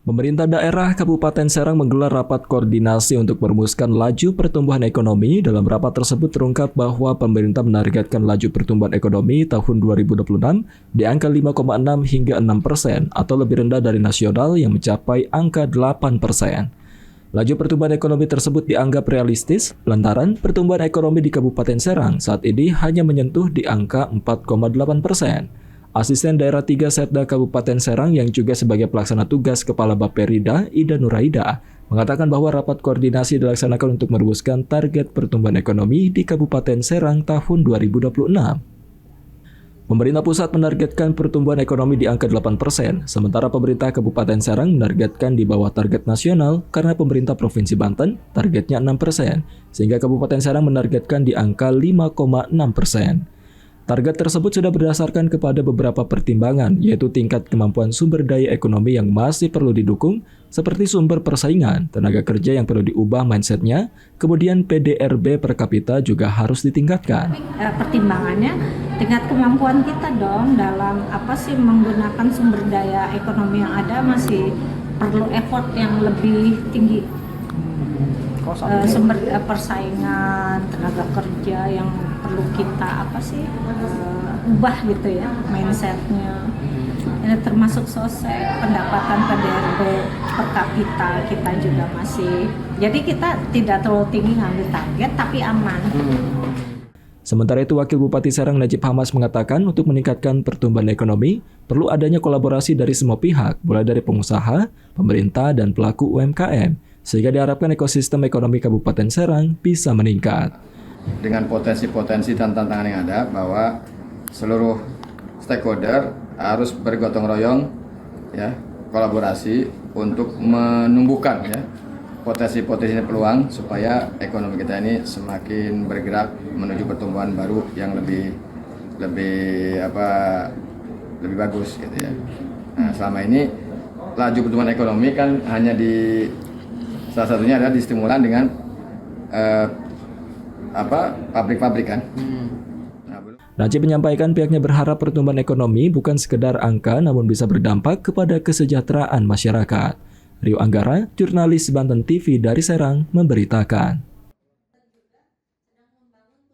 Pemerintah daerah Kabupaten Serang menggelar rapat koordinasi untuk merumuskan laju pertumbuhan ekonomi. Dalam rapat tersebut terungkap bahwa pemerintah menargetkan laju pertumbuhan ekonomi tahun 2026 di angka 5,6 hingga 6% atau lebih rendah dari nasional yang mencapai angka 8%. Laju pertumbuhan ekonomi tersebut dianggap realistis lantaran pertumbuhan ekonomi di Kabupaten Serang saat ini hanya menyentuh di angka 4,8%. Asisten Daerah 3 Setda Kabupaten Serang yang juga sebagai pelaksana tugas Kepala Bapperida, Ida Nuraida, mengatakan bahwa rapat koordinasi dilaksanakan untuk merumuskan target pertumbuhan ekonomi di Kabupaten Serang tahun 2026. Pemerintah pusat menargetkan pertumbuhan ekonomi di angka 8%, sementara pemerintah Kabupaten Serang menargetkan di bawah target nasional karena pemerintah Provinsi Banten targetnya 6%, sehingga Kabupaten Serang menargetkan di angka 5,6%. Target tersebut sudah berdasarkan kepada beberapa pertimbangan, yaitu tingkat kemampuan sumber daya ekonomi yang masih perlu didukung, seperti sumber persaingan, tenaga kerja yang perlu diubah mindsetnya, kemudian PDRB per kapita juga harus ditingkatkan. Pertimbangannya tingkat kemampuan kita dong dalam menggunakan sumber daya ekonomi yang ada masih perlu effort yang lebih tinggi. Sumber persaingan, tenaga kerja yang perlu kita ubah gitu ya mindsetnya. Ini termasuk sosek, pendapatan PDRB per kapita kita juga masih. Jadi kita tidak terlalu tinggi ngambil target tapi aman. Sementara itu, Wakil Bupati Serang Najib Hamas mengatakan untuk meningkatkan pertumbuhan ekonomi, perlu adanya kolaborasi dari semua pihak, mulai dari pengusaha, pemerintah, dan pelaku UMKM, sehingga diharapkan ekosistem ekonomi Kabupaten Serang bisa meningkat. Dengan potensi-potensi dan tantangan yang ada, bahwa seluruh stakeholder harus bergotong royong, ya, kolaborasi untuk menumbuhkan ya potensi-potensi peluang supaya ekonomi kita ini semakin bergerak menuju pertumbuhan baru yang lebih bagus gitu ya. Nah, selama ini laju pertumbuhan ekonomi kan hanya salah satunya adalah distimulan dengan pabrik-pabrik kan. Najib menyampaikan pihaknya berharap pertumbuhan ekonomi bukan sekedar angka namun bisa berdampak kepada kesejahteraan masyarakat. Rio Anggara, jurnalis Banten TV dari Serang, memberitakan.